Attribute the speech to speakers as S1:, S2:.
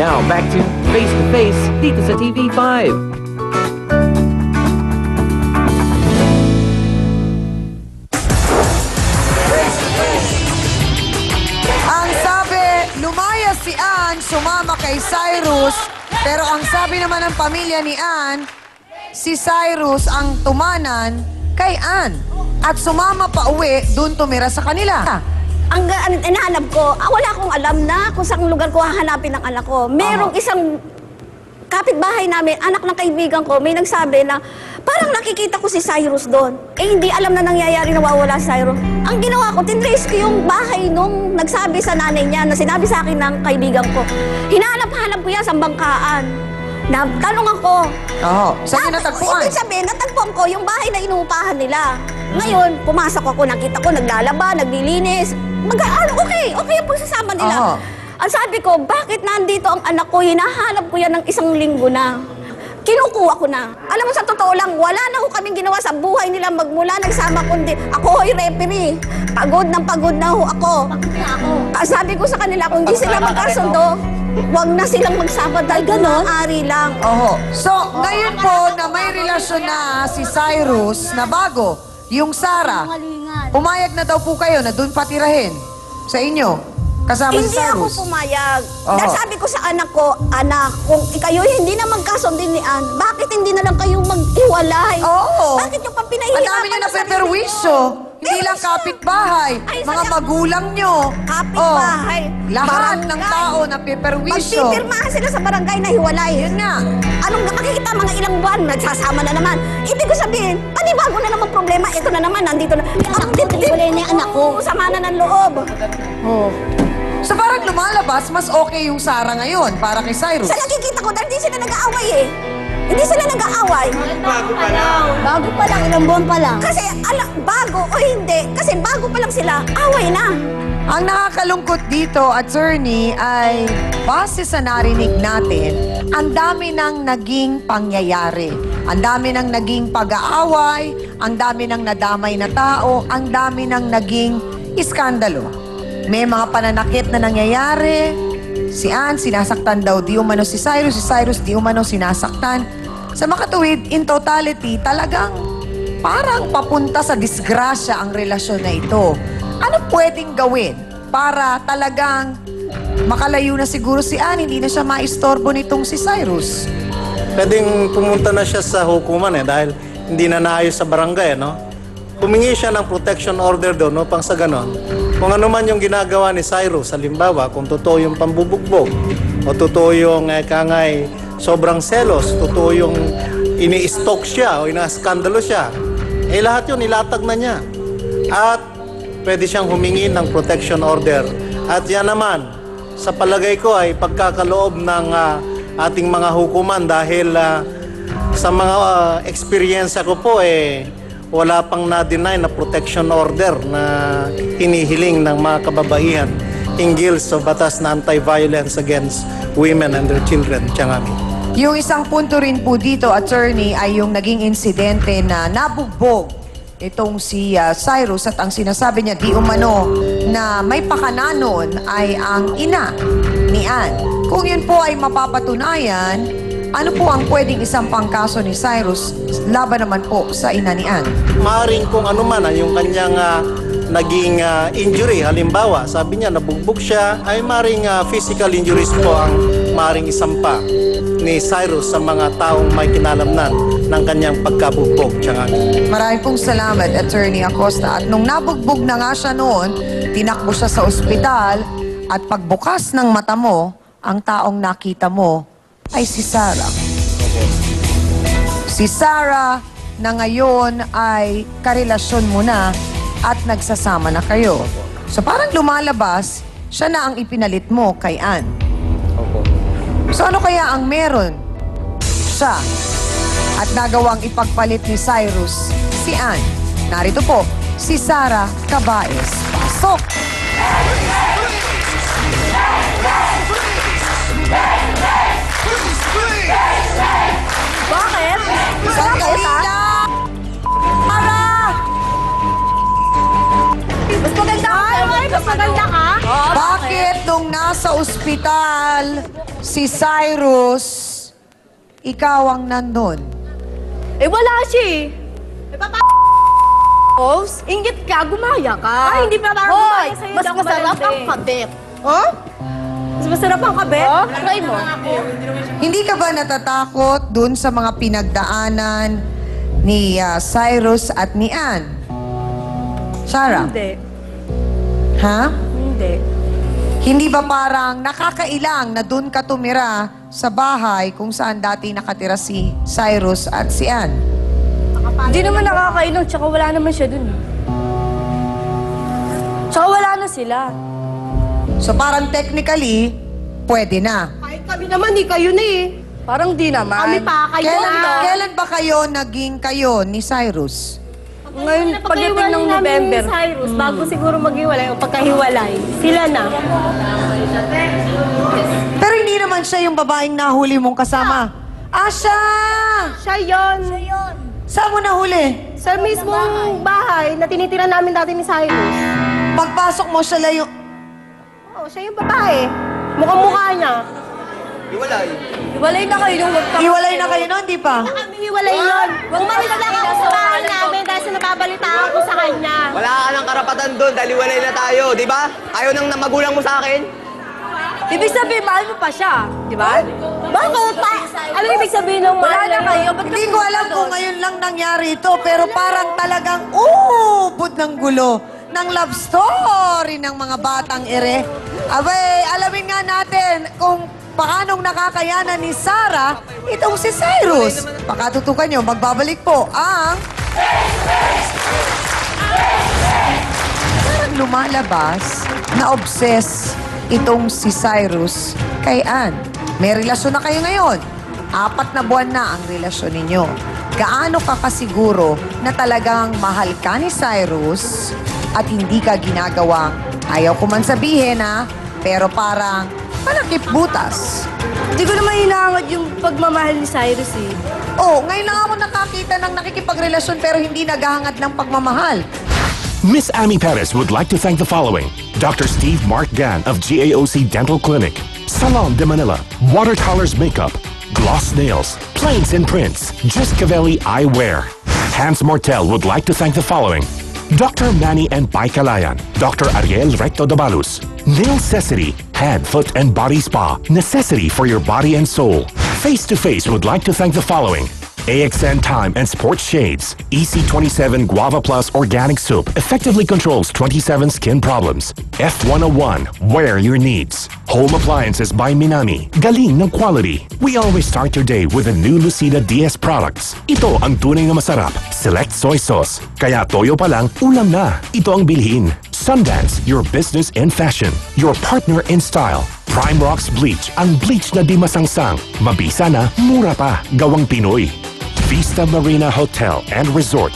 S1: Now back to Face dito sa TV5.
S2: Ang sabi, lumayas si Ann, sumama kay Cyrus. Pero ang sabi naman ng pamilya ni Ann, si Cyrus ang tumanan kay Ann. At sumama pa uwi, dun tumira sa kanila.
S3: Ang inahanap ko, wala akong alam na kung saan lugar ko hahanapin ang anak ko. Merong isang kapitbahay namin, anak ng kaibigan ko, may nagsabi na parang nakikita ko si Cyrus doon. Eh, hindi alam na nangyayari na nawawala si Cyrus. Ang ginawa ko, tinrace ko yung bahay nung nagsabi sa nanay niya na sinabi sa akin ng kaibigan ko. Hinahanap-hanap ko yan sa bangkaan. Tanong ako.
S2: Oo. Saan niyo natagpuan?
S3: Ibig sabihin, natagpuan ko yung bahay na inuupahan nila. Ngayon, pumasok ako, nakita ko, naglalaba, naglilinis. Okay yung pagsasama nila.
S2: Oo.
S3: Ang sabi ko, bakit nandito ang anak ko? Hinahanap ko yan ng 1 linggo na. Kinukuha ko na. Alam mo, sa totoo lang, wala na ho kaming ginawa sa buhay nila magmula nagsama kundi. Ako ho'y referee. Pagod na ho ako. Sabi ko sa kanila, kung hindi sila magkasundo, huwag na silang magsama dahil maaari lang.
S2: Oo. So, ngayon po na may relasyon na si Cyrus na bago, yung Sarah, pumayag na daw po kayo na doon patirahin sa inyo, kasama si
S3: Hindi ako
S2: Cyrus.
S3: pumayag.
S2: Oo.
S3: Dahil sabi ko sa anak ko, anak, kung kayo hindi na magkasundin ni Ann, bakit hindi na lang kayo maghiwalay?
S2: Oo.
S3: Bakit yung
S2: Ang
S3: papinahihirapan
S2: dami niyo na
S3: sa sarili
S2: peperwisyo.
S3: niyo?
S2: Hindi lang kapitbahay,
S3: Ay,
S2: mga
S3: sabi-
S2: magulang nyo.
S3: Kapitbahay,
S2: Oh, lahat ng
S3: barangay.
S2: tao na peperwisyo.
S3: Magpipirmahan sila sa barangay na hiwalay.
S2: Yun nga.
S3: Anong makikita mga ilang buwan, nagsasama na naman. Ibig ko sabihin, panibago na naman problema. Ito na naman, nandito na. Ang dibdib na yung anak ko. Sama na ng loob.
S2: Oh. So parang lumalabas, mas okay yung Sarah ngayon para kay Cyrus.
S3: Sa nakikita ko, dahil hindi sila nag-aaway eh. Hindi sila nag-aaway.
S4: Bago pa lang, ilang buwan pa lang.
S3: Kasi bago o hindi, kasi bago pa lang sila, away na.
S2: Ang nakakalungkot dito, attorney, ay base sa narinig natin, ang dami nang naging pangyayari. Ang dami nang naging pag-aaway, ang dami nang nadamay na tao, ang dami nang naging iskandalo. May mga pananakit na nangyayari. Si Ann, sinasaktan daw di umano si Cyrus di umano sinasaktan. Sa makatuwid, in totality, talagang parang papunta sa disgrasya ang relasyon na ito. Ano pwedeng gawin para talagang makalayo na siguro si Ann, hindi na siya maistorbo nitong si Cyrus?
S5: Pwedeng pumunta na siya sa hukuman dahil hindi na naayos sa barangay, no? Humingi siya ng protection order doon, no? Pang sa ganon. Kung ano man yung ginagawa ni Cyrus, halimbawa, kung totoo yung pambubugbog, o totoo yung kangay sobrang selos, totoo yung ini-stalk siya o ina-skandalo siya, lahat yun ilatag na niya. At pwede siyang humingi ng protection order. At yan naman, sa palagay ko ay pagkakaloob ng ating mga hukuman dahil sa mga experience ko po wala pang na-deny na protection order na hinihiling ng mga kababaihan hinggil sa batas na anti-violence against women and their children. Tiyangami.
S2: Yung isang punto rin po dito, attorney, ay yung naging insidente na nabugbog itong si Cyrus at ang sinasabi niya di umano na may pakananon ay ang ina ni Ann. Kung yun po ay mapapatunayan, ano po ang pwedeng isang pangkaso ni Cyrus laban naman po sa ina ni Ann?
S5: Maaring kung ano man yung kanyang naging injury, halimbawa, sabi niya nabugbog siya, ay maaring physical injuries po ang maaring isampa ni Cyrus sa mga taong may kinalamnan ng kanyang pagkabugbog.
S2: Maraming pong salamat, Attorney Acosta. At nung nabugbog na nga siya noon, tinakbo siya sa ospital at pagbukas ng mata mo, ang taong nakita mo ay si Sarah. Si Sarah na ngayon ay karelasyon mo na at nagsasama na kayo. So parang lumalabas, siya na ang ipinalit mo kay Ann. So ano kaya ang meron siya at nagawang ipagpalit ni Cyrus si Ann? Narito po, si Sarah Cabaez. Pasok!
S3: Bakit?
S2: Sandali lang! Sarah!
S3: Mas maganda ka? Mas maganda ka?
S2: Bakit nung nasa ospital, si Cyrus, ikaw ang nandun.
S4: Eh, wala siya eh. Ingit ka, gumaya ka. Ay, hindi pa parang gumaya sa'yo. Mas masarap ang kabit. Oh? Mas masarap ang kabit? Oh? Try mo.
S2: Hindi ka ba natatakot dun sa mga pinagdaanan ni Cyrus at ni Ann? Sarah?
S4: Hindi.
S2: Ha?
S4: Hindi.
S2: Hindi ba parang nakakailang na dun ka tumira sa bahay kung saan dati nakatira si Cyrus at si Ann?
S4: Hindi naman nakakainom, tsaka wala naman siya dun. Tsaka wala na sila.
S2: So parang technically, pwede na.
S4: Kahit kami naman, di kayo na eh. Parang di naman. Kami pa, kayo
S2: Kailan ba kayo naging kayo ni Cyrus?
S4: Ngayon, pagdating ng November. Cyrus, bago siguro maghiwalay o pagkahiwalay, sila na.
S2: Pero hindi naman siya yung babaeng nahuli mong kasama. Ah, siya!
S4: Siya yun.
S2: Saan mo nahuli?
S4: Sa mismong bahay na tinitira namin dati ni Cyrus.
S2: Pagpasok mo siya lang yung...
S4: Oo, siya yung babae. Mukhang-mukha niya. Hiwalay na kayo nung
S2: Iwalay na kayo noon, di pa?
S4: kami hiwalay nun. Umalis na lang ako sa bahay namin dahil sa nababalitaan ko sa kanya.
S6: Wala ka ng karapatan doon dahil walay na tayo, di ba? Ayaw nang magulang mo sa akin.
S4: Ibig sabihin, mahal mo pa siya, di ba? Bakit? Ano ibig sabihin ng mahal na kayo? Ba't
S2: Hindi ko alam kung ngayon lang nangyari ito, pero parang talagang ubod ng gulo ng love story ng mga batang ere. Abay, alamin nga natin kung paanong nakakayanan ni Sarah itong si Cyrus. Pakatutukan nyo, magbabalik po ang... Parang lumalabas na obsessed itong si Cyrus kay Ann. May relasyon na kayo ngayon. 4 na buwan na ang relasyon ninyo. Gaano ka kasiguro na talagang mahal ka ni Cyrus at hindi ka ginagawang, ayaw ko man sabihin ha, pero parang malakip butas.
S4: Hindi ko naman hinahangad yung pagmamahal ni Cyrus eh.
S2: Oh, ngayon lang ako nakakita ng nakikipagrelasyon pero hindi naghahangad ng pagmamahal.
S7: Miss Amy Perez would like to thank the following: Dr. Steve Mark Gan of GAOC Dental Clinic, Salon de Manila, Watercolors Makeup, Gloss Nails, Plains and Prints, Just Cavelli Eyewear. Hans Mortel would like to thank the following: Dr. Manny and Pai Calayan, Dr. Ariel Recto Dabalus, Nail Necessity, Head, Foot and Body Spa, necessity for your body and soul. Face to Face would like to thank the following: AXN Time and Sports Shades, EC27 Guava Plus Organic Soup effectively controls 27 skin problems. F101, wear your needs. Home Appliances by Minami, galing ng quality. We always start your day with a new Lucida DS products. Ito ang tunay na masarap. Select soy sauce. Kaya toyo pa lang, ulam na. Ito ang bilhin. Sundance, your business in fashion. Your partner in style. Prime Rocks Bleach, ang bleach na di masangsang. Mabisa na, mura pa. Gawang Pinoy. Vista Marina Hotel and Resort,